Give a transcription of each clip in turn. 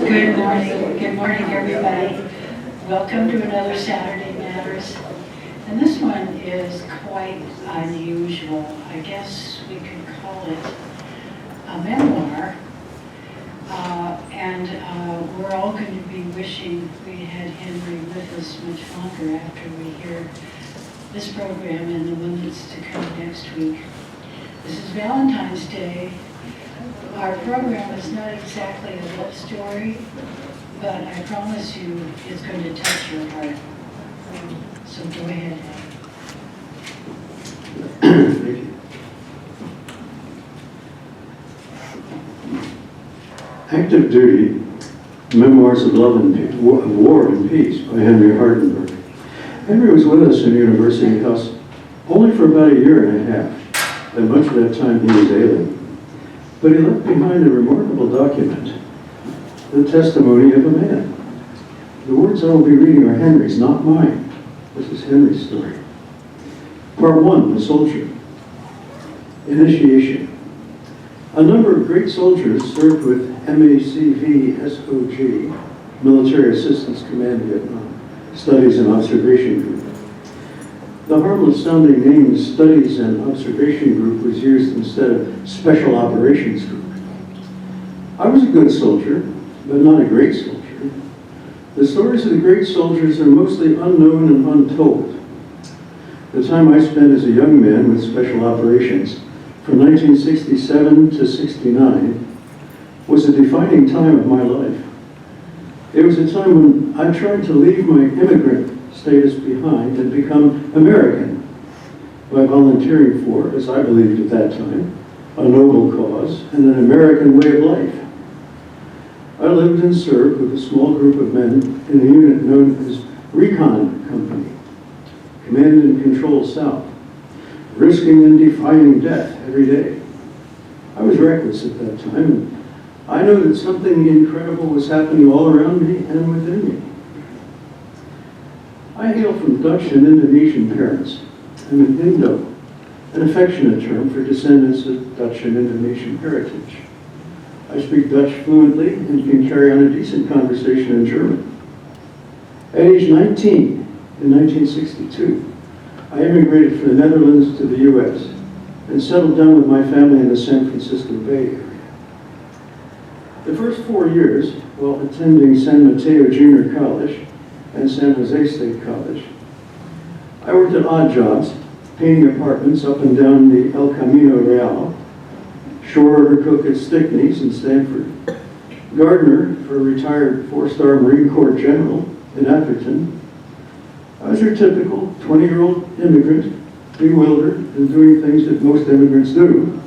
Good morning. Good morning, everybody. Welcome to another Saturday Matters. And this one is quite unusual. I guess we could call it a memoir. We're all going to be wishing we had Henry with us much longer after we hear this program and the one that's to come next week. This is Valentine's Day. Our program is not exactly a love story, but I promise you it's going to touch your heart. So go ahead. Thank you. Active Duty, Memoirs of Love and Peace, War and Peace by Henri Hardenberg. Henry was with us in University House only for about a year and a half, and much of that time he was ailing. But he left behind a remarkable document, the testimony of a man. The words I will be reading are Henry's, not mine. This is Henry's story. Part 1, The Soldier. Initiation. A number of great soldiers served with MACV-SOG, Military Assistance Command Vietnam, Studies and Observation Group. The harmless-sounding name Studies and Observation Group was used instead of Special Operations Group. I was a good soldier, but not a great soldier. The stories of the great soldiers are mostly unknown and untold. The time I spent as a young man with Special Operations from 1967 to 69 was a defining time of my life. It was a time when I tried to leave my immigrant status behind and become American by volunteering for, as I believed at that time, a noble cause and an American way of life. I lived and served with a small group of men in a unit known as Recon Company, Command and Control South, risking and defying death every day. I was reckless at that time, and I know that something incredible was happening all around me and within me. I hail from Dutch and Indonesian parents. I'm an Indo, an affectionate term for descendants of Dutch and Indonesian heritage. I speak Dutch fluently and can carry on a decent conversation in German. At age 19, in 1962, I immigrated from the Netherlands to the U.S. and settled down with my family in the San Francisco Bay Area. The first 4 years, while attending San Mateo Junior College and San Jose State College, I worked at odd jobs, painting apartments up and down the El Camino Real, shore order cook at Stickney's in Stanford, gardener for a retired 4-star Marine Corps general in Atherton. I was your typical 20-year-old immigrant, bewildered and doing things that most immigrants do,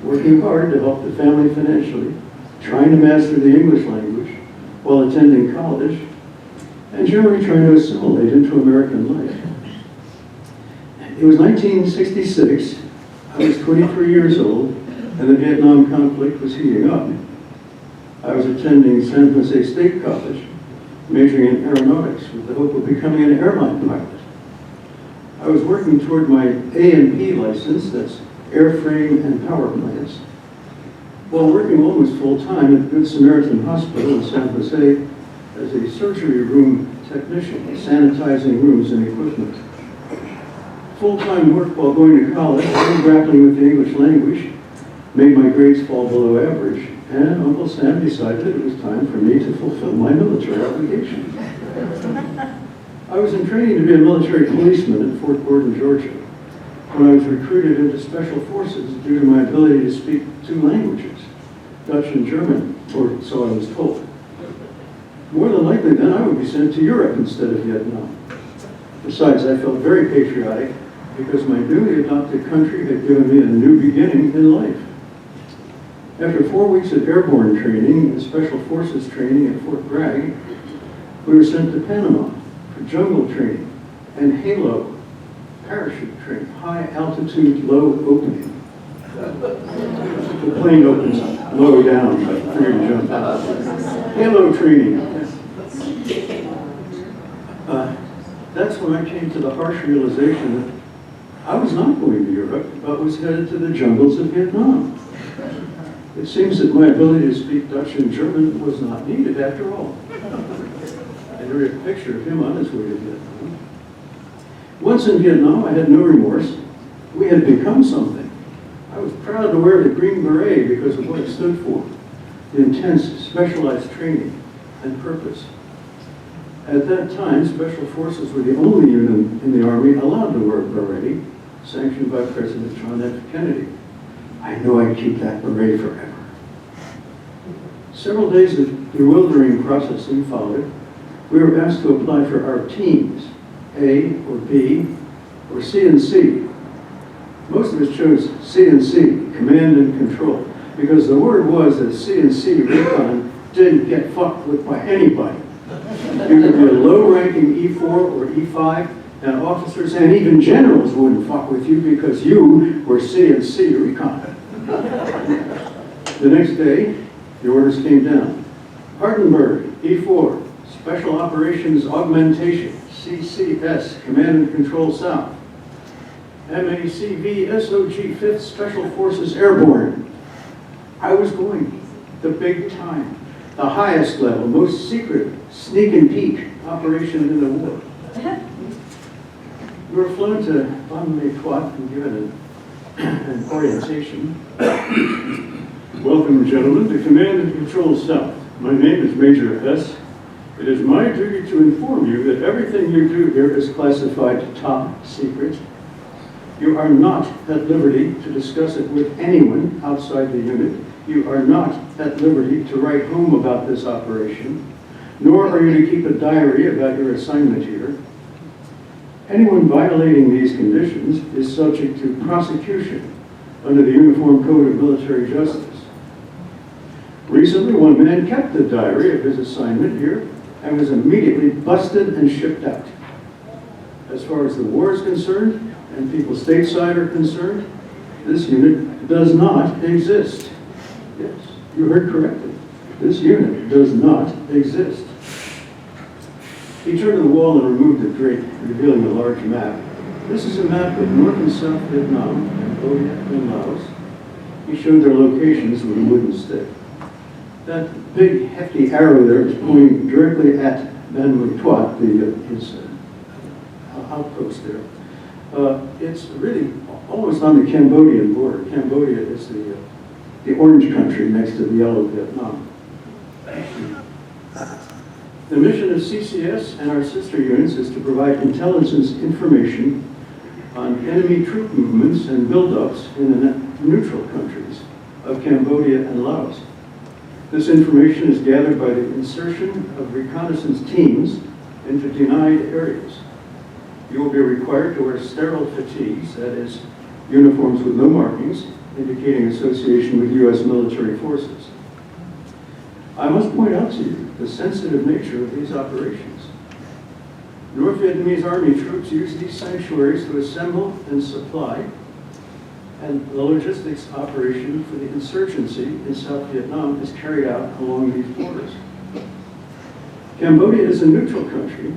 working hard to help the family financially, trying to master the English language while attending college, and generally trying to assimilate into American life. It was 1966, I was 23 years old, and the Vietnam conflict was heating up. I was attending San Jose State College, majoring in aeronautics with the hope of becoming an airline pilot. I was working toward my A&P license, that's airframe and power plants, while working almost full-time at Good Samaritan Hospital in San Jose as a surgery room technician, sanitizing rooms and equipment. Full-time work while going to college and grappling with the English language made my grades fall below average, and Uncle Sam decided it was time for me to fulfill my military obligation. I was in training to be a military policeman at Fort Gordon, Georgia, when I was recruited into Special Forces due to my ability to speak 2 languages, Dutch and German, or so I was told. More than likely then I would be sent to Europe instead of Vietnam. Besides, I felt very patriotic because my newly adopted country had given me a new beginning in life. After 4 weeks of airborne training and Special Forces training at Fort Bragg, we were sent to Panama for jungle training and HALO, parachute training, high altitude, low opening. The plane opens low down for you to jump out. HALO training. That's when I came to the harsh realization that I was not going to Europe, but was headed to the jungles of Vietnam. It seems that my ability to speak Dutch and German was not needed after all. I drew a picture of him on his way to Vietnam. Once in Vietnam, I had no remorse. We had become something. I was proud to wear the green beret because of what it stood for, the intense, specialized training and purpose. At that time, Special Forces were the only unit in the Army allowed to wear a beret, sanctioned by President John F. Kennedy. I knew I'd keep that beret forever. Several days of bewildering processing followed. We were asked to apply for our teams, A or B or C and C. Most of us chose C and C, command and control, because the word was that C and C recon didn't get fucked with by anybody. You could be a low-ranking E4 or E5, and officers and even generals wouldn't fuck with you because you were C and C recon. The next day, the orders came down. Hardenberg, E4, Special Operations Augmentation, CCS, Command and Control South. MACV, SOG, 5th Special Forces Airborne. I was going the big time, the highest level, most secret, sneak and peek operation in the war. We were flown to Ban Mae Thuot and given an orientation. Welcome, gentlemen, to Command and Control South. My name is Major S. It is my duty to inform you that everything you do here is classified top secret. You are not at liberty to discuss it with anyone outside the unit. You are not at liberty to write home about this operation, nor are you to keep a diary about your assignment here. Anyone violating these conditions is subject to prosecution under the Uniform Code of Military Justice. Recently, one man kept the diary of his assignment here and was immediately busted and shipped out. As far as the war is concerned, and people stateside are concerned, this unit does not exist. Yes, you heard correctly. This unit does not exist. He turned to the wall and removed the drape, revealing a large map. This is a map of North and South Vietnam, Cambodia, and Laos. He showed their locations with a wooden stick. That big, hefty arrow there is pointing directly at Ban Mae Thuot, his outpost there. It's really almost on the Cambodian border. Cambodia is the orange country next to the yellow Vietnam. The mission of CCS and our sister units is to provide intelligence information on enemy troop movements and buildups in the neutral countries of Cambodia and Laos. This information is gathered by the insertion of reconnaissance teams into denied areas. You will be required to wear sterile fatigues, that is, uniforms with no markings, indicating association with U.S. military forces. I must point out to you the sensitive nature of these operations. North Vietnamese Army troops use these sanctuaries to assemble and supply, and the logistics operation for the insurgency in South Vietnam is carried out along these borders. Cambodia is a neutral country,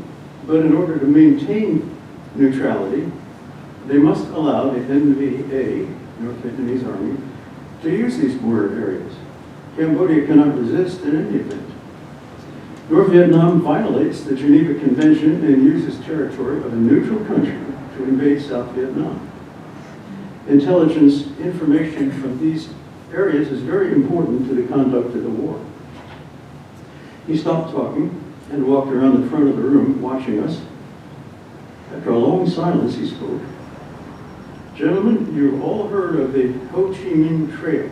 but in order to maintain neutrality, they must allow the NVA, North Vietnamese Army, to use these border areas. Cambodia cannot resist in any event. North Vietnam violates the Geneva Convention and uses territory of a neutral country to invade South Vietnam. Intelligence information from these areas is very important to the conduct of the war. He stopped talking and walked around the front of the room watching us. After a long silence, he spoke. Gentlemen, you've all heard of the Ho Chi Minh Trail.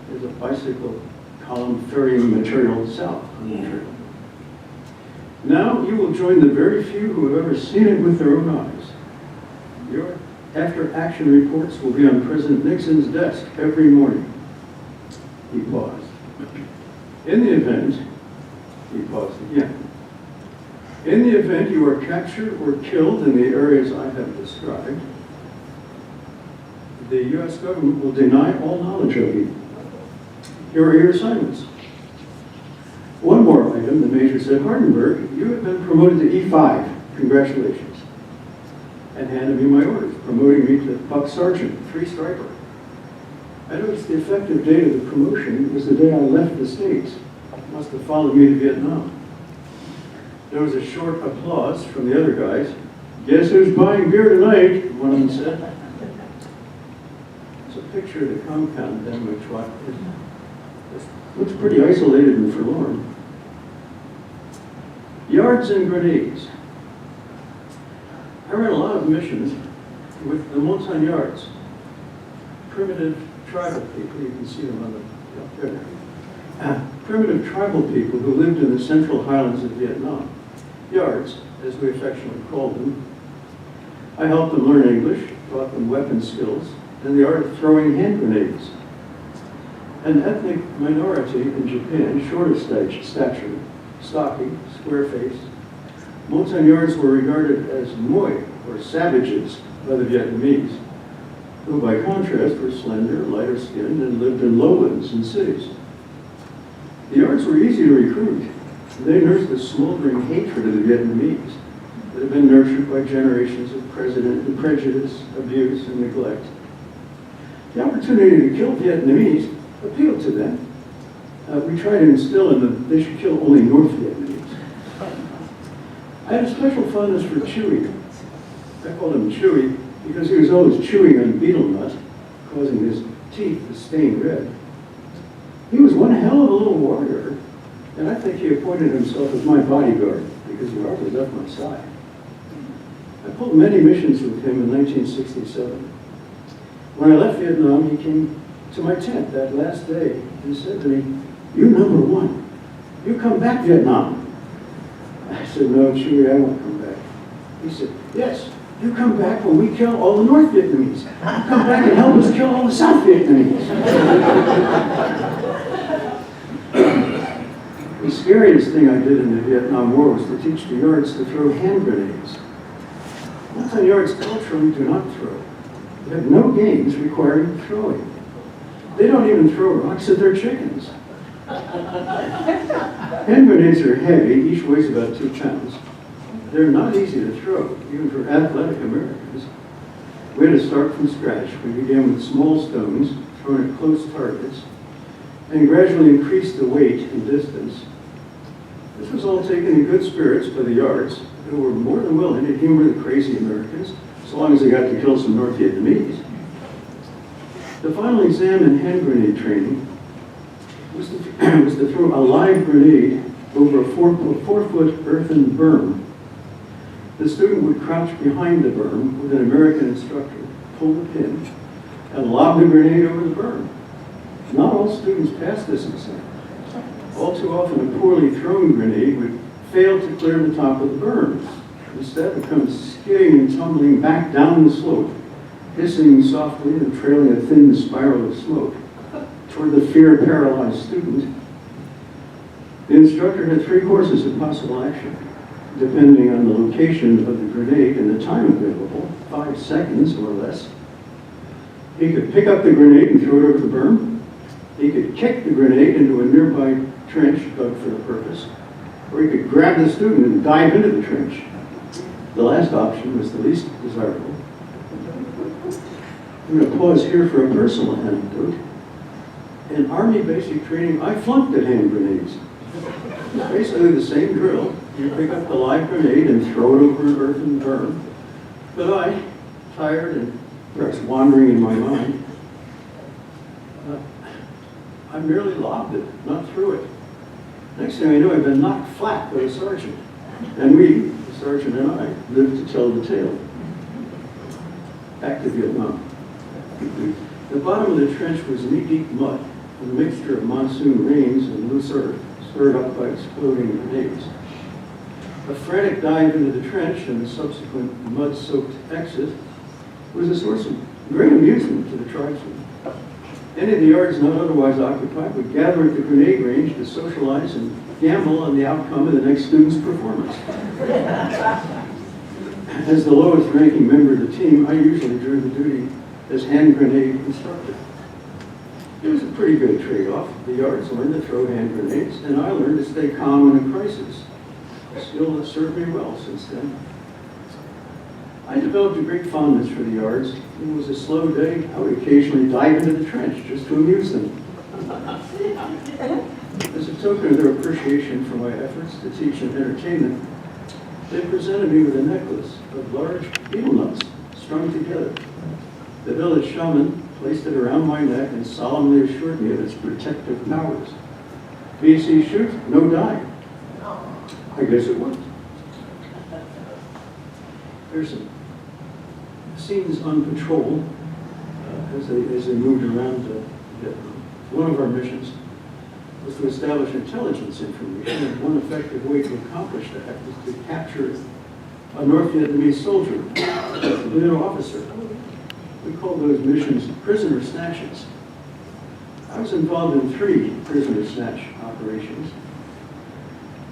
There's a bicycle column ferrying material south on the trail. Now you will join the very few who have ever seen it with their own eyes. Your after-action reports will be on President Nixon's desk every morning. He paused. In the event, he paused again. In the event you are captured or killed in the areas I have described, the U.S. government will deny all knowledge of you. Here are your assignments. One more item, the Major said, Hardenberg, you have been promoted to E5. Congratulations. And handed me my orders, promoting me to Buck Sergeant, 3 striper. I noticed the effective date of the promotion was the day I left the States. Must have followed me to Vietnam. There was a short applause from the other guys. "Guess who's buying beer tonight?" one of them said. It's a picture of the compound then, which looks pretty isolated and forlorn. Yards and grenades. I ran a lot of missions with the Montagnards, primitive tribal people. You can see them on the there. Primitive tribal people who lived in the central highlands of Vietnam. Yards, as we affectionately called them. I helped them learn English, taught them weapon skills, and the art of throwing hand grenades. An ethnic minority in Japan, short of stature, stocky, square-faced, Montagnards were regarded as Moi, or savages, by the Vietnamese, who by contrast were slender, lighter skinned, and lived in lowlands and cities. The Yards were easy to recruit. They nursed a smoldering hatred of the Vietnamese that had been nurtured by generations of prejudice, abuse, and neglect. The opportunity to kill Vietnamese appealed to them. We tried to instill in them they should kill only North Vietnamese. I had a special fondness for Chewy. I called him Chewy because he was always chewing on betel nut, causing his teeth to stain red. He was one hell of a little warrior, and I think he appointed himself as my bodyguard because he hardly left my side. I pulled many missions with him in 1967. When I left Vietnam, he came to my tent that last day and said to me, "You number one. You come back, Vietnam." I said, "No, Chewy, I won't come back." He said, "Yes, you come back when we kill all the North Vietnamese. You come back and help us kill all the South Vietnamese." The scariest thing I did in the Vietnam War was to teach the Yards to throw hand grenades. Montagnards culturally do not throw. They have no games requiring throwing. They don't even throw rocks at their chickens. Hand grenades are heavy, each weighs about 2 pounds. They're not easy to throw, even for athletic Americans. We had to start from scratch. We began with small stones thrown at close targets and gradually increased the weight and distance. This was all taken in good spirits by the Yards, who were more than willing to humor the crazy Americans, so long as they got to kill some North Vietnamese. The final exam in hand grenade training was to throw a live grenade over a 4-foot earthen berm. The student would crouch behind the berm with an American instructor, pull the pin, and lob the grenade over the berm. Not all students passed this exam. All too often, a poorly thrown grenade would fail to clear the top of the berm. Instead, it comes skidding and tumbling back down the slope, hissing softly and trailing a thin spiral of smoke toward the fear-paralyzed student. The instructor had 3 courses of possible action, depending on the location of the grenade and the time available, 5 seconds or less. He could pick up the grenade and throw it over the berm. He could kick the grenade into a nearby trench dug for the purpose, or he could grab the student and dive into the trench. The last option was the least desirable. I'm going to pause here for a personal anecdote. In Army basic training, I flunked at hand grenades. It's basically the same drill. You pick up the live grenade and throw it over an earthen berm. But I, tired and perhaps wandering in my mind, I merely lobbed it, not threw it. Next thing I knew, I'd been knocked flat by a sergeant. And we, the sergeant and I, lived to tell the tale. Back to Vietnam. The bottom of the trench was knee-deep mud, a mixture of monsoon rains and loose earth, stirred up by exploding grenades. A frantic dive into the trench and the subsequent mud-soaked exit was a source of great amusement to the tribesmen. Any of the Yards not otherwise occupied would gather at the grenade range to socialize and gamble on the outcome of the next student's performance. As the lowest ranking member of the team, I usually drew the duty as hand grenade instructor. It was a pretty good trade-off. The Yards learned to throw hand grenades, and I learned to stay calm in a crisis, a skill that served me well since then. I developed a great fondness for the Yards When it was a slow day, I would occasionally dive into the trench just to amuse them. As a token of their appreciation for my efforts to teach and entertain them, they presented me with a necklace of large betel nuts strung together. The village shaman placed it around my neck and solemnly assured me of its protective powers. BC shoot, no die. I guess it worked. There's some scenes on patrol as they moved around Vietnam. One of our missions was to establish intelligence information, and one effective way to accomplish that was to capture a North Vietnamese soldier, a civilian officer. We call those missions prisoner snatches. I was involved in 3 prisoner snatch operations.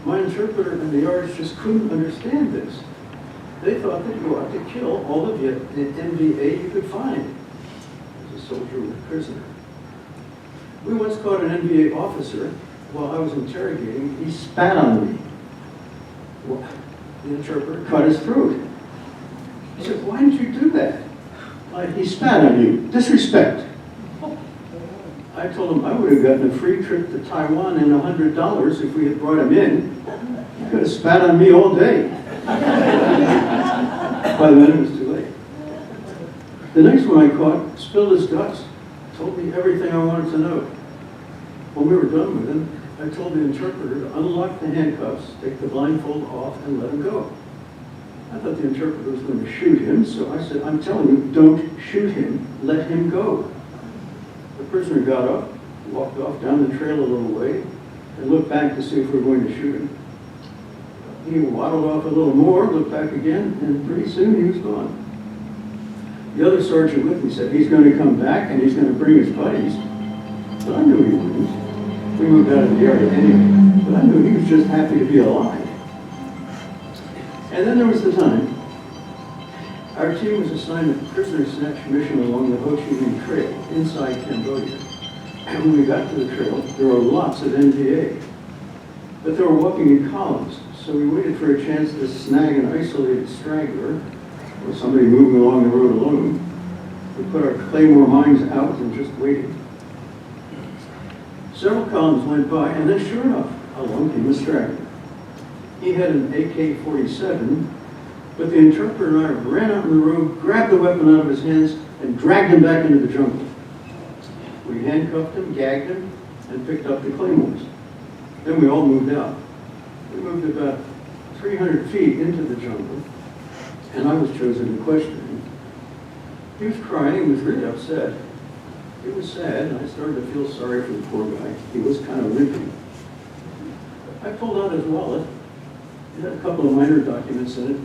My interpreter and the yards just couldn't understand this. They thought that you ought to kill all the NVA you could find as a soldier or a prisoner. We once caught an NVA officer while I was interrogating. He spat on me. Well, the interpreter cut his throat. He said, "Why did you do that?" He spat on you. Disrespect. I told him I would have gotten a free trip to Taiwan and $100 if we had brought him in. He could have spat on me all day. By then it was too late. The next one I caught spilled his guts, told me everything I wanted to know. When we were done with him, I told the interpreter to unlock the handcuffs, take the blindfold off, and let him go. I thought the interpreter was going to shoot him, so I said, "I'm telling you, don't shoot him, let him go." The prisoner got up, walked off down the trail a little way, and looked back to see if we were going to shoot him. He waddled off a little more, looked back again, and pretty soon he was gone. The other sergeant with me said, "He's going to come back and he's going to bring his buddies." But I knew he wouldn't. We moved out of the area anyway, but I knew he was just happy to be alive. And then there was the time our team was assigned a prisoner snatch mission along the Ho Chi Minh Trail inside Cambodia. And when we got to the trail, there were lots of NVA. But they were walking in columns, so we waited for a chance to snag an isolated straggler or somebody moving along the road alone. We put our claymore mines out and just waited. Several columns went by, and then sure enough, along came a straggler. He had an AK-47, but the interpreter and I ran out in the road, grabbed the weapon out of his hands, and dragged him back into the jungle. We handcuffed him, gagged him, and picked up the claymores. Then we all moved out. We moved about 300 feet into the jungle, and I was chosen to question him. He was crying, he was really upset. It was sad, and I started to feel sorry for the poor guy. He was kind of limping. I pulled out his wallet. It had a couple of minor documents in it,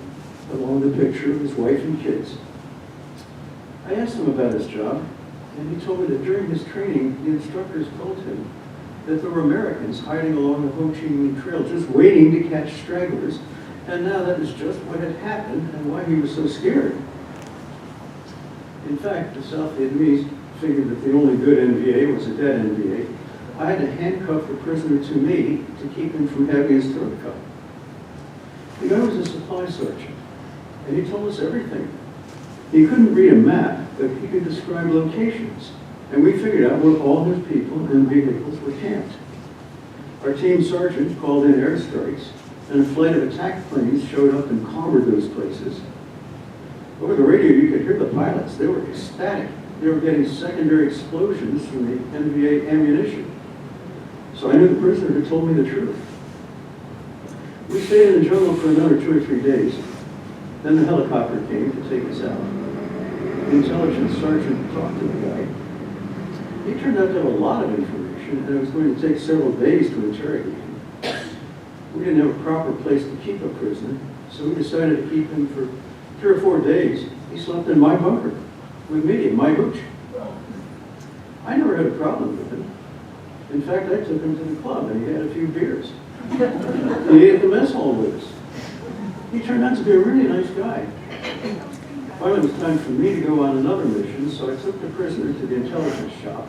along with a picture of his wife and kids. I asked him about his job, and he told me that during his training, the instructors told him that there were Americans hiding along the Ho Chi Minh Trail just waiting to catch stragglers, and now that is just what had happened and why he was so scared. In fact, the South Vietnamese figured that the only good NVA was a dead NVA. I had to handcuff the prisoner to me to keep him from having his throat cut. The guy was a supply sergeant, and he told us everything. He couldn't read a map, but he could describe locations, and we figured out where all his people and vehicles were camped. Our team sergeant called in airstrikes, and a flight of attack planes showed up and covered those places. Over the radio, you could hear the pilots. They were ecstatic. They were getting secondary explosions from the NVA ammunition. So I knew the prisoner had told me the truth. We stayed in the jungle for another 2 or 3 days. Then the helicopter came to take us out. The intelligence sergeant talked to the guy. He turned out to have a lot of information, and it was going to take several days to interrogate him. We didn't have a proper place to keep a prisoner, so we decided to keep him for 3 or 4 days. He slept in my bunker with me in my hooch. I never had a problem with him. In fact, I took him to the club and he had a few beers. He ate at the mess hall with us. He turned out to be a really nice guy. Finally, it was time for me to go on another mission, so I took the prisoner to the intelligence shop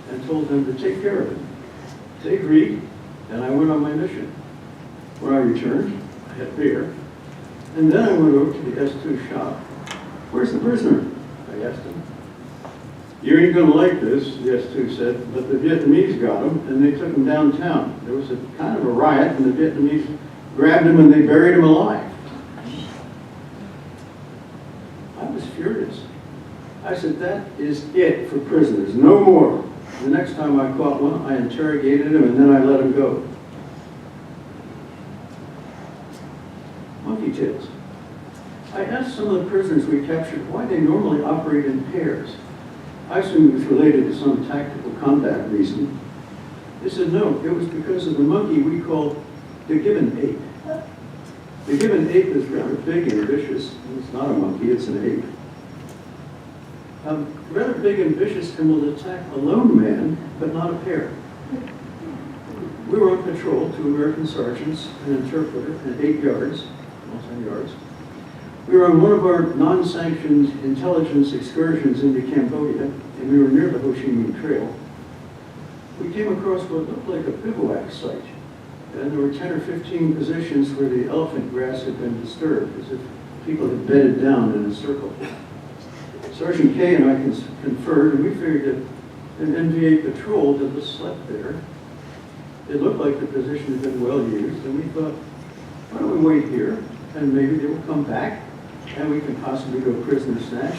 and told them to take care of him. They agreed, and I went on my mission. When I returned, I had beer, and then I went over to the S2 shop. "Where's the prisoner?" I asked him. "You ain't gonna like this," the S2 said, but the Vietnamese got him, and they took him downtown. There was a kind of a riot, and the Vietnamese grabbed him and they buried him alive. I was furious. I said, "That is it for prisoners, no more." The next time I caught one, I interrogated him, and then I let him go. Monkey tails. I asked some of the prisoners we captured why they normally operate in pairs. I assumed it was related to some tactical combat reason. They said no, it was because of the monkey we call the gibbon ape. The gibbon ape is rather big and vicious. It's not a monkey, it's an ape. Rather big and vicious and will attack a lone man, but not a pair. We were on patrol, 2 American sergeants, an interpreter, and 8 yards, almost 10 yards. We were on one of our non-sanctioned intelligence excursions into Cambodia, and we were near the Ho Chi Minh Trail. We came across what looked like a bivouac site, and there were 10 or 15 positions where the elephant grass had been disturbed, as if people had bedded down in a circle. Sergeant Kay and I conferred, and we figured that an NVA patrol that was slept there. It looked like the position had been well used, and we thought, why don't we wait here, and maybe they will come back, and we can possibly go prisoner snatch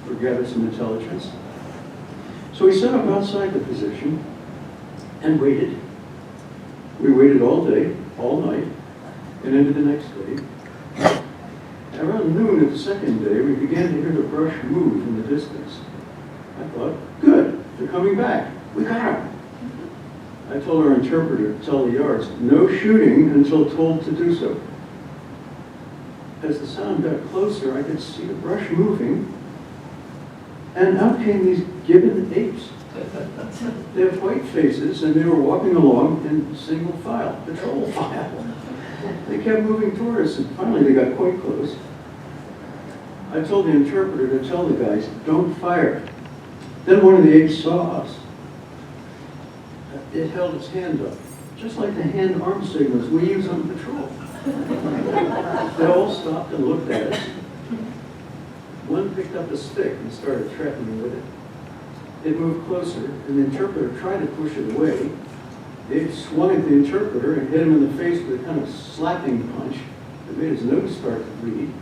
or gather some intelligence. So we set up outside the position and waited. We waited all day, all night, and into the next day. Around noon of the second day, we began to hear the brush move in the distance. I thought, good, they're coming back. We got them. I told our interpreter to tell the yards, no shooting until told to do so. As the sound got closer, I could see the brush moving, and out came these gibbon apes. They have white faces, and they were walking along in single file, patrol file. They kept moving toward us, and finally they got quite close. I told the interpreter to tell the guys, don't fire. Then one of the apes saw us. It held its hand up, just like the hand-arm signals we use on patrol. They all stopped and looked at us. One picked up a stick and started threatening with it. It moved closer, and the interpreter tried to push it away. It swung at the interpreter and hit him in the face with a kind of slapping punch that made his nose start to bleed.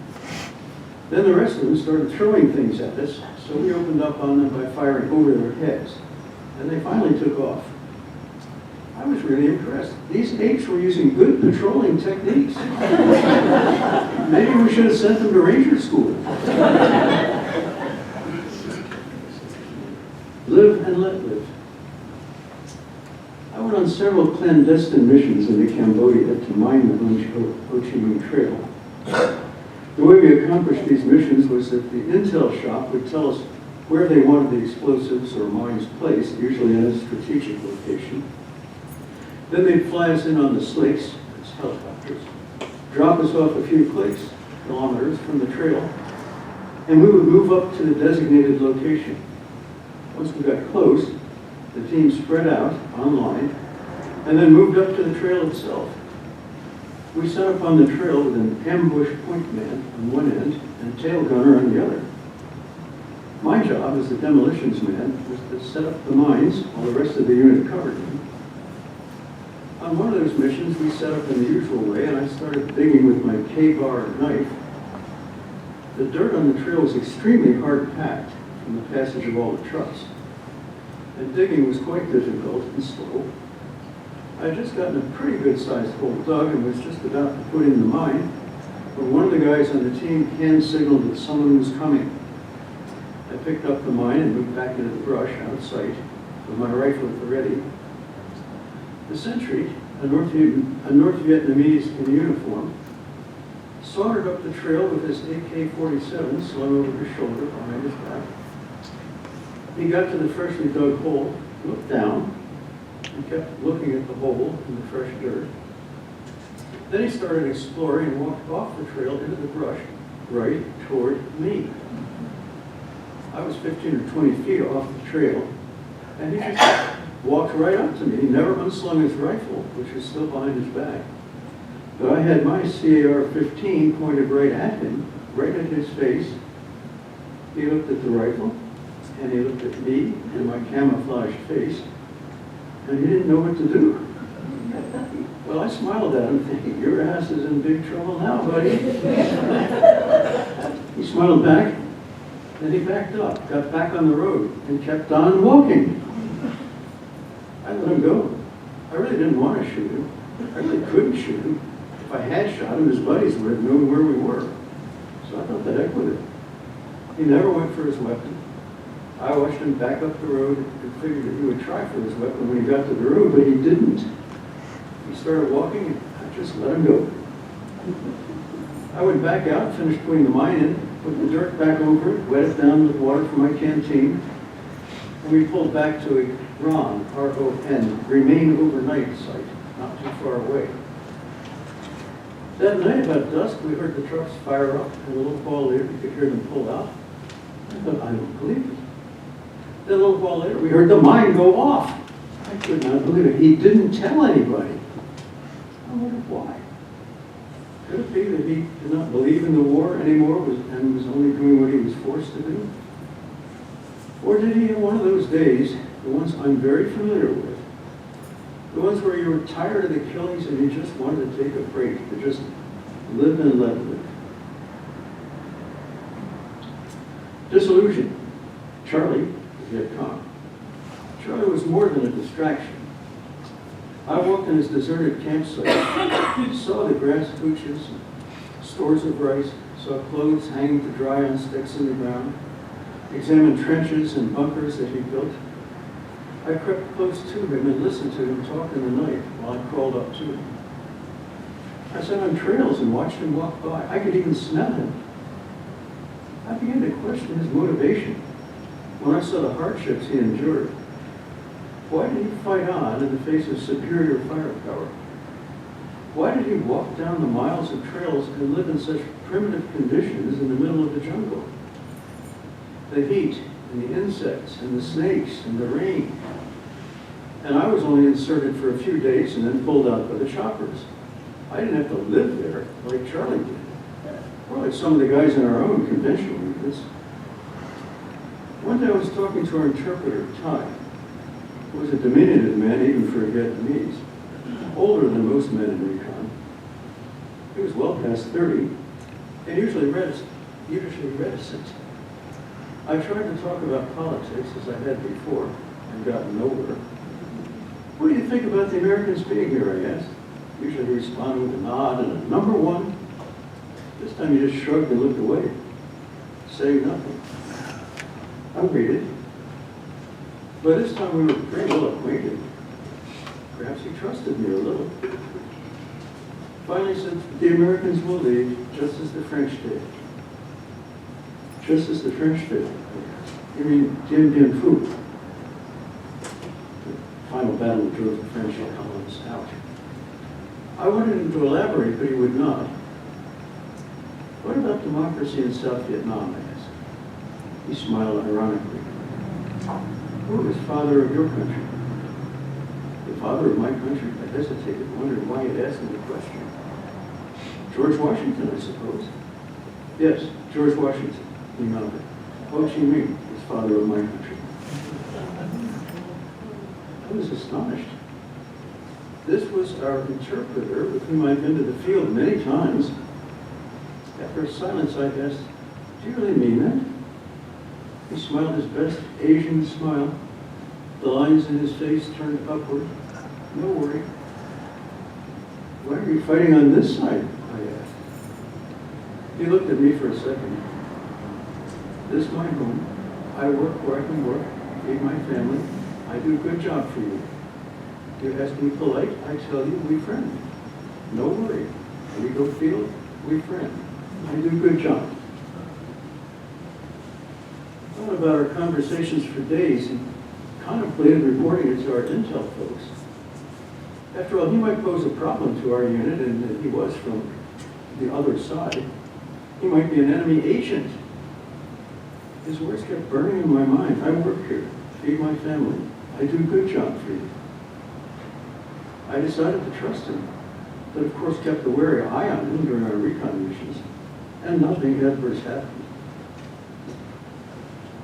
Then the rest of them started throwing things at us, so we opened up on them by firing over their heads. And they finally took off. I was really impressed. These apes were using good patrolling techniques. Maybe we should have sent them to ranger school. Live and let live. I went on several clandestine missions into Cambodia to mine the Ho Chi Minh Trail. The way we accomplished these missions was that the intel shop would tell us where they wanted the explosives or mines placed, usually at a strategic location. Then they'd fly us in on the slicks, that's helicopters, drop us off a few kilometers from the trail, and we would move up to the designated location. Once we got close, the team spread out on line and then moved up to the trail itself. We set up on the trail with an ambush point man on one end and a tail gunner on the other. My job as the demolitions man was to set up the mines while the rest of the unit covered them. On one of those missions, we set up in the usual way, and I started digging with my K-bar knife. The dirt on the trail was extremely hard-packed from the passage of all the trucks, and digging was quite difficult and slow. I had just gotten a pretty good-sized hole dug and was just about to put in the mine when one of the guys on the team hand signaled that someone was coming. I picked up the mine and moved back into the brush out of sight with my rifle at the ready. The sentry, a North Vietnamese in uniform, sauntered up the trail with his AK-47 slung over his shoulder behind his back. He got to the freshly dug hole, looked down, and kept looking at the hole in the fresh dirt. Then he started exploring and walked off the trail into the brush, right toward me. I was 15 or 20 feet off the trail, and he just walked right up to me. He never unslung his rifle, which was still behind his back. But I had my CAR-15 pointed right at him, right at his face. He looked at the rifle, and he looked at me and my camouflaged face, and he didn't know what to do. Well, I smiled at him, thinking, your ass is in big trouble now, buddy. He smiled back, then he backed up, got back on the road, and kept on walking. I let him go. I really didn't want to shoot him. I really couldn't shoot him. If I had shot him, his buddies would have known where we were. So I thought, the heck with it. He never went for his weapon. I watched him back up the road and figured that he would try for his weapon when he got to the road, but he didn't. He started walking, and I just let him go. I went back out, finished putting the mine in, put the dirt back over it, wet it down with water from my canteen, and we pulled back to a RON, R-O-N, remain overnight site, not too far away. That night, about dusk, we heard the trucks fire up, and a little while later, we could hear them pull out. I thought, I don't believe it. Then a little while later, we heard the mine go off. I could not believe it. He didn't tell anybody. I wondered why. Could it be that he did not believe in the war anymore and was only doing what he was forced to do? Or did he, in one of those days, the ones I'm very familiar with, the ones where you were tired of the killings and you just wanted to take a break, to just live and let live? Disillusion. Charlie, the Viet Cong. Charlie was more than a distraction. I walked in his deserted campsite, saw the grass hooches, stores of rice, saw clothes hanging to dry on sticks in the ground, examined trenches and bunkers that he built. I crept close to him and listened to him talk in the night while I crawled up to him. I sat on trails and watched him walk by. I could even smell him. I began to question his motivation when I saw the hardships he endured. Why did he fight on in the face of superior firepower? Why did he walk down the miles of trails and live in such primitive conditions in the middle of the jungle? The heat, and the insects, and the snakes, and the rain. And I was only inserted for a few days and then pulled out by the choppers. I didn't have to live there like Charlie did, or like some of the guys in our own conventional units. One day I was talking to our interpreter, Ty, who was a diminutive man even for a Vietnamese, older than most men in recon. He was well past 30, and usually reticent. I tried to talk about politics as I had before, and got nowhere. What do you think about the Americans being here, I asked. Usually he responded with a nod and a number one. This time he just shrugged and looked away, saying nothing. I waited. By this time we were very well acquainted. Perhaps he trusted me a little. Finally said, the Americans will leave just as the French did. Just as the French did. You mean Dien Bien Phu? The final battle that drove the French colonists out. I wanted him to elaborate, but he would not. What about democracy in South Vietnam, I asked. He smiled ironically. Who is father of your country? The father of my country? I hesitated, wondering why he'd asked me the question. George Washington, I suppose. Yes, George Washington, he nodded. Ho Chi Minh is father of my country. I was astonished. This was our interpreter, with whom I'd been to the field many times. After a silence, I asked, do you really mean that? He smiled his best Asian smile. The lines in his face turned upward. No worry. Why are you fighting on this side? I asked. He looked at me for a second. This is my home. I work where I can work, feed my family. I do a good job for you. You ask me polite, I tell you we friend. No worry. When we go field, we friend. I do a good job. I thought about our conversations for days and contemplated reporting it to our intel folks. After all, he might pose a problem to our unit, and that he was from the other side. He might be an enemy agent. His words kept burning in my mind. I work here, feed my family. I do a good job for you. I decided to trust him, but of course kept a wary eye on him during our recon missions, and nothing adverse happened.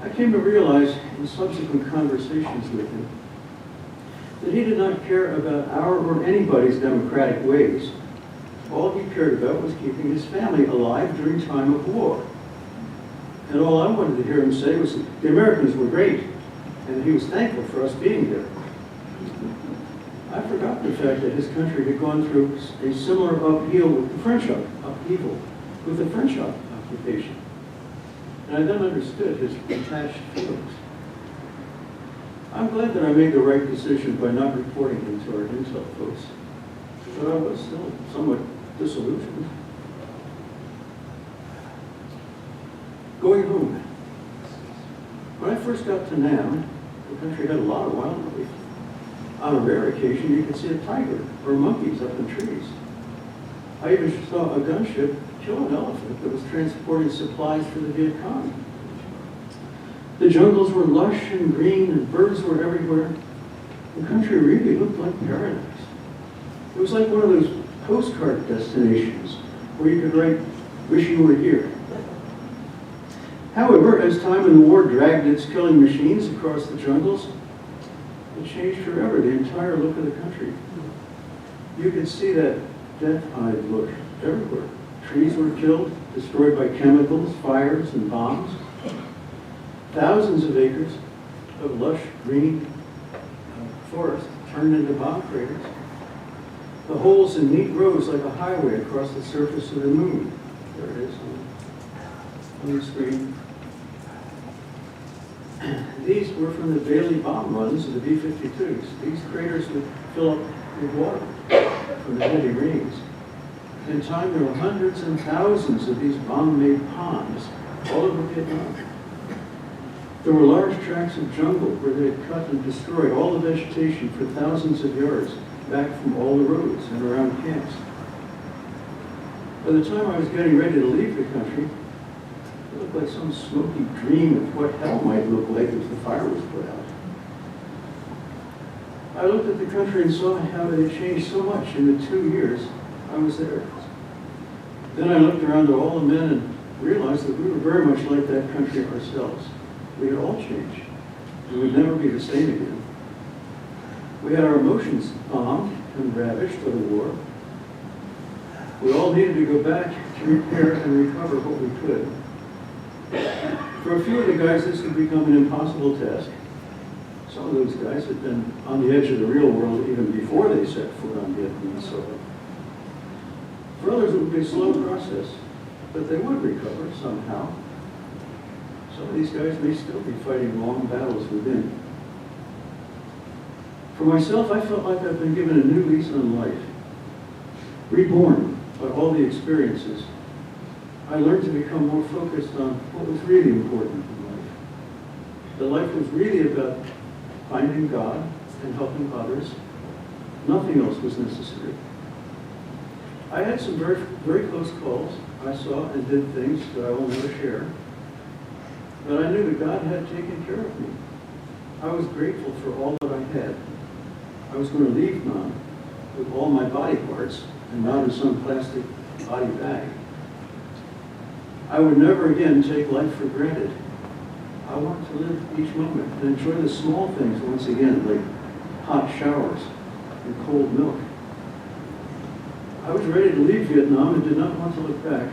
I I came to realize in subsequent conversations with him that he did not care about our or anybody's democratic ways. All he cared about was keeping his family alive during time of war. And all I wanted to hear him say was that the Americans were great, and he was thankful for us being there. I forgot the fact that his country had gone through a similar upheaval with the French occupation. And I then understood his detached feelings. I'm glad that I made the right decision by not reporting him to our intel folks, but I was still somewhat disillusioned. Going home. When I first got to Nam, the country had a lot of wildlife. On a rare occasion, you could see a tiger or monkeys up in trees. I even saw a gunship kill an elephant that was transporting supplies for the Viet Cong. The jungles were lush and green and birds were everywhere. The country really looked like paradise. It was like one of those postcard destinations where you could write, "Wish you were here." However, as time in the war dragged its killing machines across the jungles, it changed forever the entire look of the country. You could see that death-eyed look everywhere. Trees were killed, destroyed by chemicals, fires, and bombs. Thousands of acres of lush green forest turned into bomb craters. The holes in neat rows like a highway across the surface of the moon. There it is on the screen. These were from the daily bomb runs of the B-52s. These craters would fill up with water from the heavy rains. In time, there were hundreds and thousands of these bomb-made ponds all over Vietnam. There were large tracts of jungle where they had cut and destroyed all the vegetation for thousands of yards back from all the roads and around camps. By the time I was getting ready to leave the country, it looked like some smoky dream of what hell might look like if the fire was put out. I looked at the country and saw how it had changed so much in the 2 years I was there. Then I looked around at all the men and realized that we were very much like that country ourselves. We had all changed. We would never be the same again. We had our emotions bombed and ravaged by the war. We all needed to go back to repair and recover what we could. For a few of the guys, this had become an impossible task. Some of those guys had been on the edge of the real world even before they set foot on Vietnamese soil. For others, it would be a slow process, but they would recover somehow. Some of these guys may still be fighting long battles within. For myself, I felt like I've been given a new lease on life. Reborn by all the experiences, I learned to become more focused on what was really important in life. That life was really about finding God and helping others. Nothing else was necessary. I had some very, very close calls. I saw and did things that I will never share. But I knew that God had taken care of me. I was grateful for all that I had. I was going to leave Nam with all my body parts and not in some plastic body bag. I would never again take life for granted. I want to live each moment and enjoy the small things once again, like hot showers and cold milk. I was ready to leave Vietnam and did not want to look back.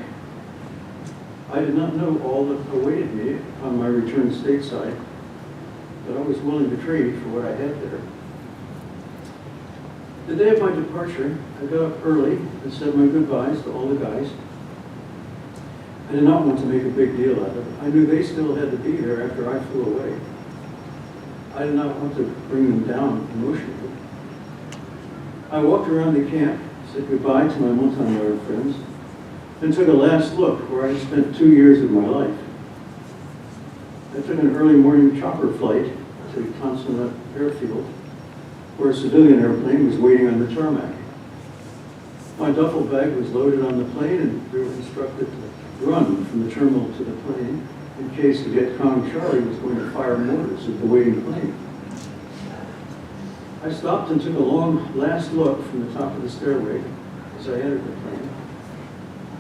I did not know all that awaited me on my return stateside, but I was willing to trade for what I had there. The day of my departure, I got up early and said my goodbyes to all the guys. I did not want to make a big deal out of it. I knew they still had to be there after I flew away. I did not want to bring them down emotionally. I walked around the camp, said goodbye to my Montagnard friends, and took a last look where I had spent 2 years of my life. I took an early morning chopper flight to Consulat Airfield, where a civilian airplane was waiting on the tarmac. My duffel bag was loaded on the plane, and we were instructed to run from the terminal to the plane in case the Viet Cong Charlie was going to fire mortars at the waiting plane. I stopped and took a long last look from the top of the stairway as I entered the plane.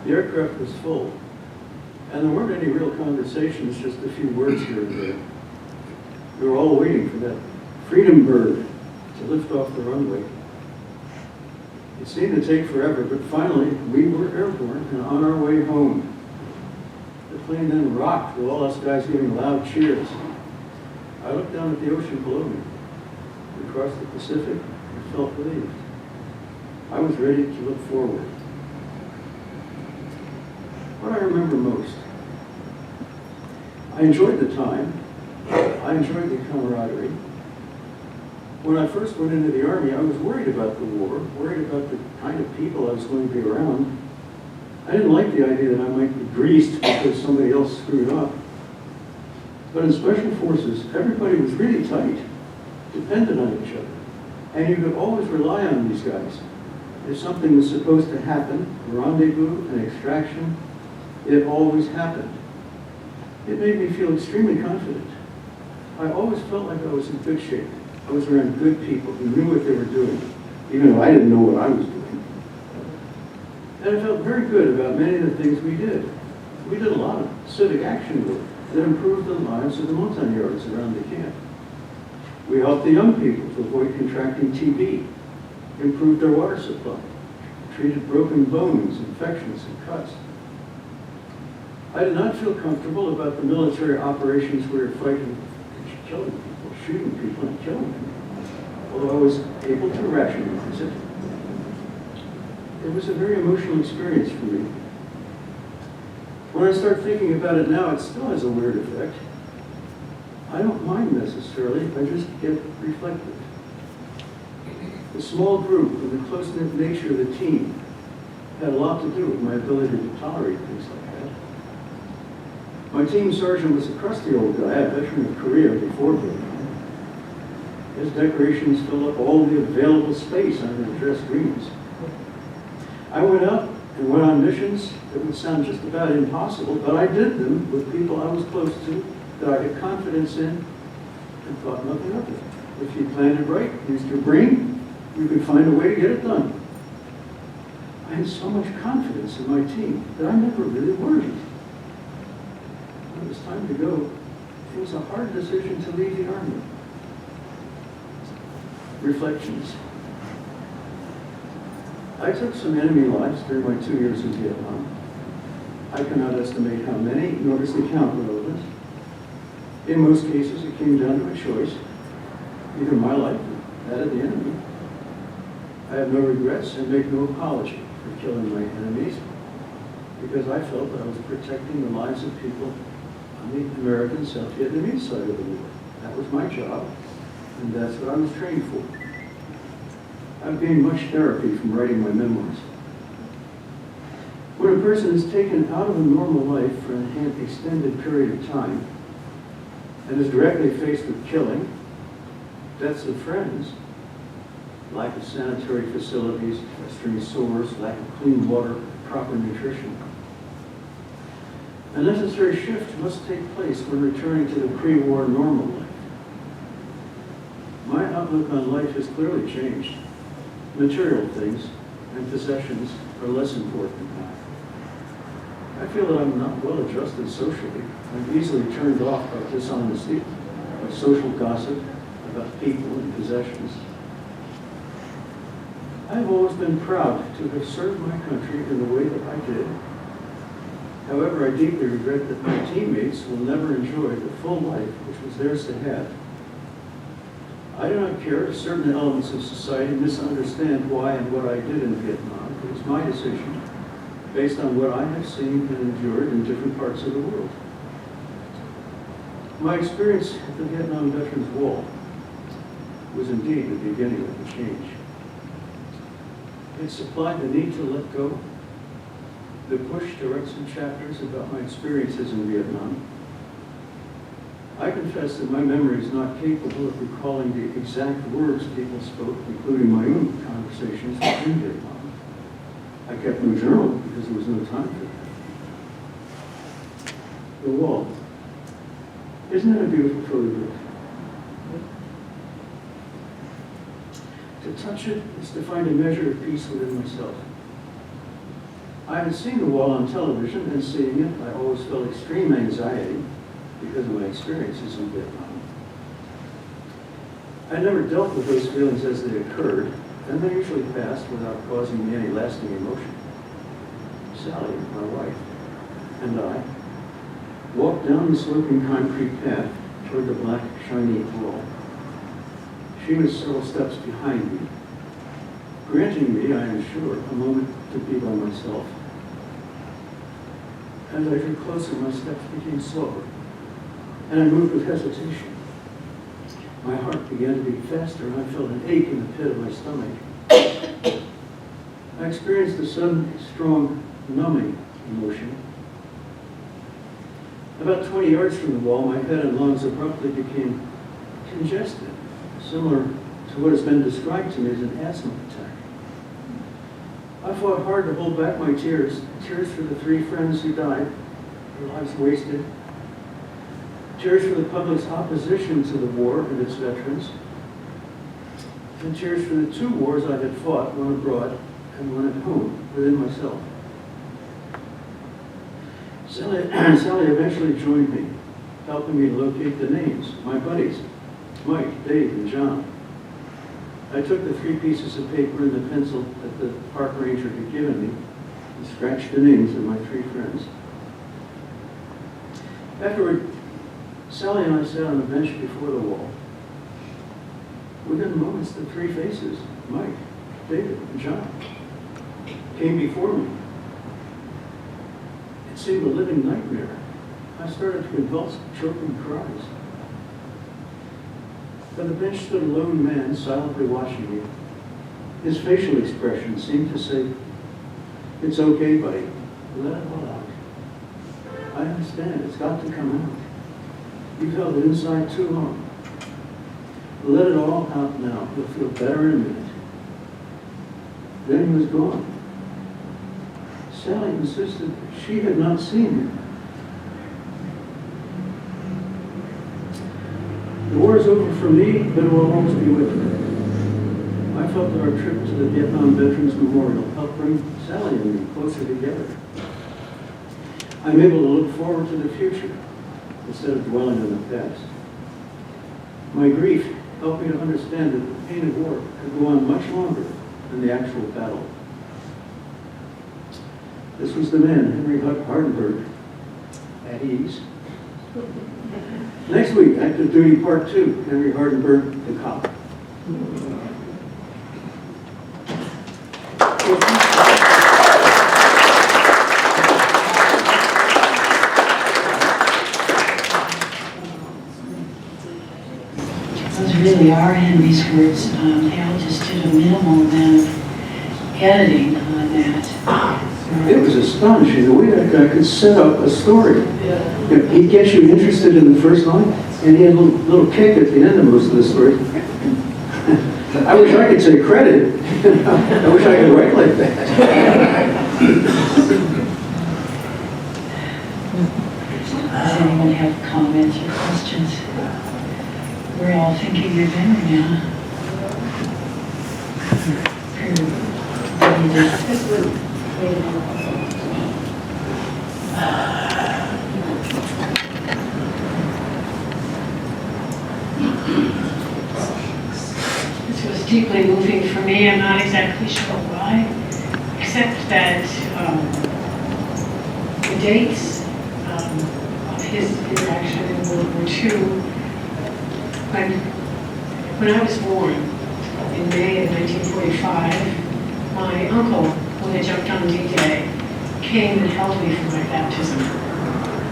The aircraft was full, and there weren't any real conversations, just a few words here and there. We were all waiting for that freedom bird to lift off the runway. It seemed to take forever, but finally we were airborne and on our way home. The plane then rocked with all us guys giving loud cheers. I looked down at the ocean below me. We crossed the Pacific and felt relieved. I was ready to look forward. What I remember most, I enjoyed the time. I enjoyed the camaraderie. When I first went into the Army, I was worried about the war, worried about the kind of people I was going to be around. I didn't like the idea that I might be greased because somebody else screwed up. But in Special Forces, everybody was really tight, dependent on each other. And you could always rely on these guys. If something was supposed to happen, a rendezvous, an extraction, it always happened. It made me feel extremely confident. I always felt like I was in good shape. I was around good people who knew what they were doing, even though I didn't know what I was doing. And I felt very good about many of the things we did. We did a lot of civic action work that improved the lives of the montagnards around the camp. We helped the young people to avoid contracting TB, improved their water supply, treated broken bones, infections, and cuts. I did not feel comfortable about the military operations we were fighting, killing people, shooting people, and killing them, although I was able to rationalize it. It was a very emotional experience for me. When I start thinking about it now, it still has a weird effect. I don't mind necessarily, I just get reflective. The small group and the close-knit nature of the team had a lot to do with my ability to tolerate things like that. My team sergeant was a crusty old guy, a veteran of Korea before Vietnam. His decorations filled up all the available space on the dress greens. I went out and went on missions that would sound just about impossible, but I did them with people I was close to, that I had confidence in, and thought nothing of it. If you planned it right, used your brain, you could find a way to get it done. I had so much confidence in my team that I never really worried. When it was time to go, it was a hard decision to leave the Army. Reflections. I took some enemy lives during my 2 years in Vietnam. I cannot estimate how many, nor is the count relevant. In most cases, it came down to a choice, either my life or that of the enemy. I have no regrets and make no apology for killing my enemies, because I felt that I was protecting the lives of people on the American South Vietnamese side of the war. That was my job, and that's what I was trained for. I've gained much therapy from writing my memoirs. When a person is taken out of a normal life for an extended period of time and is directly faced with killing, deaths of friends, lack of sanitary facilities, festering sores, lack of clean water, proper nutrition, a necessary shift must take place when returning to the pre-war normal life. My outlook on life has clearly changed. Material things and possessions are less important now. I feel that I'm not well adjusted socially. I'm easily turned off by dishonesty, by social gossip, about people and possessions. I have always been proud to have served my country in the way that I did. However, I deeply regret that my teammates will never enjoy the full life which was theirs to have. I do not care if certain elements of society misunderstand why and what I did in Vietnam. It was my decision, based on what I have seen and endured in different parts of the world. My experience at the Vietnam Veterans Wall was indeed the beginning of the change. It supplied the need to let go, the push to write some chapters about my experiences in Vietnam. I confess that my memory is not capable of recalling the exact words people spoke, including my own conversations in Vietnam. I kept no journal because there was no time for that. The wall. Isn't that a beautiful photograph? To touch it is to find a measure of peace within myself. I had seen the wall on television, and seeing it, I always felt extreme anxiety because of my experiences in Vietnam. I never dealt with those feelings as they occurred, and they usually passed without causing me any lasting emotion. Sally, my wife, and I walked down the sloping concrete path toward the black, shiny wall. She was several steps behind me, granting me, I am sure, a moment to be by myself. As I drew closer, my steps became slower, and I moved with hesitation. My heart began to beat faster, and I felt an ache in the pit of my stomach. I experienced a sudden, strong, numbing emotion. About 20 yards from the wall, my head and lungs abruptly became congested, similar to what has been described to me as an asthma attack. I fought hard to hold back my tears for the 3 friends who died, their lives wasted, tears for the public's opposition to the war and its veterans, and tears for the 2 wars I had fought, one abroad and one at home, within myself. Sally eventually joined me, helping me locate the names, my buddies, Mike, Dave, and John. I took the 3 pieces of paper and the pencil that the park ranger had given me and scratched the names of my 3 friends. Afterward, Sally and I sat on a bench before the wall. Within moments, the 3 faces, Mike, David, and John, came before me. It seemed a living nightmare. I started to convulse, choking cries. By the bench stood a lone man silently watching me. His facial expression seemed to say, "It's okay, buddy. Let it all out. I understand. It's got to come out. You've held it inside too long. Let it all out now. You'll feel better in a minute." Then he was gone. Sally insisted she had not seen him. The war is over for me, but it will always be with me. I felt that our trip to the Vietnam Veterans Memorial helped bring Sally and me closer together. I'm able to look forward to the future instead of dwelling on the past. My grief helped me to understand that the pain of war could go on much longer than the actual battle. This was the man, Henri Hardenberg, at ease. Next week, Active Duty Part 2, Henri Hardenberg, the cop. Those really are Henry's words. Hal just did a minimal amount of editing on that. It was astonishing the way that guy could set up a story. He'd get you interested in the first line, and he had a little kick at the end of most of the story. I wish I could take credit. I wish I could write like that. Does anyone have comments or questions? We're all thinking you're better now. This was deeply moving for me. I'm not exactly sure why, except that the dates of his interaction in World War II, when I was born in May of 1945, my uncle, who had jumped on D-Day, came and held me for my baptism.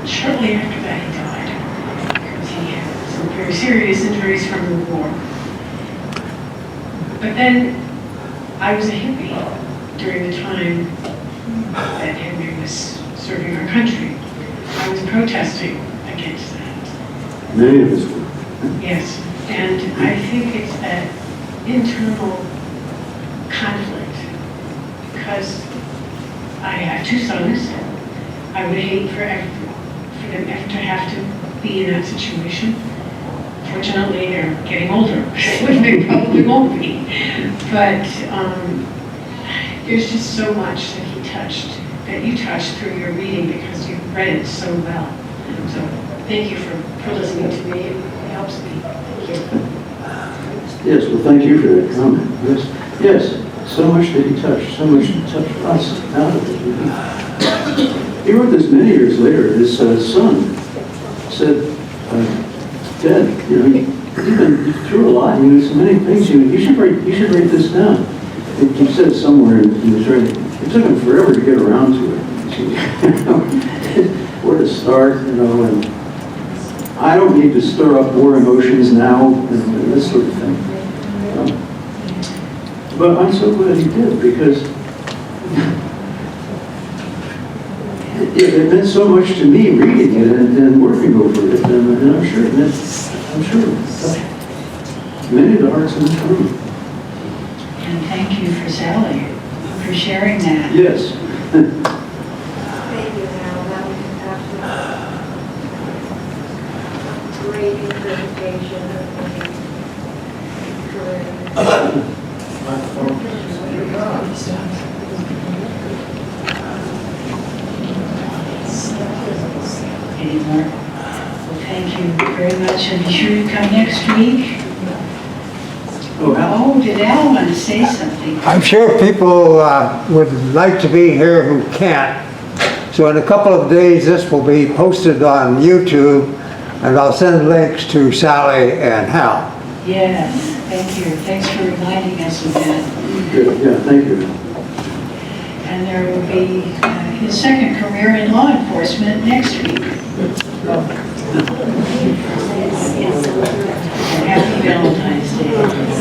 Shortly after that, he died, because he had some very serious injuries from the war. But then, I was a hippie during the time that Henry was serving our country. I was protesting against that. Many of us were. Yes, and I think it's that internal conflict, because I have 2 sons. I would hate for them ever to have to be in that situation. Fortunately, they're getting older, which they probably won't be. But there's just so much that he touched, that you touched through your reading, because you read it so well. So thank you for listening to me. It helps me. Thank you. Yes, well, thank you for that comment. Yes, yes, so much that he touched, so much to touch us out of it. He wrote this many years later. His son said, Dad, you've been through a lot. So many things. You should write this down. He said it somewhere in his writing. It took him forever to get around to it. Where to start, and I don't need to stir up war emotions now, and this sort of thing. But I'm so glad he did, because it meant so much to me reading it and working over it, and I'm sure it touched many of the hearts in this room. And thank you for Sally for sharing that. Yes. Thank you, Hal. That was absolutely great interpretation Any more? Well, thank you very much, and be sure to come next week. Oh, did Al want to say something? I'm sure people would like to be here who can't. So in a couple of days, this will be posted on YouTube, and I'll send links to Sally and Hal. Yes, thank you. Thanks for reminding us of that. Good. Yeah, thank you. And there will be his second career in law enforcement next week. Happy Valentine's Day.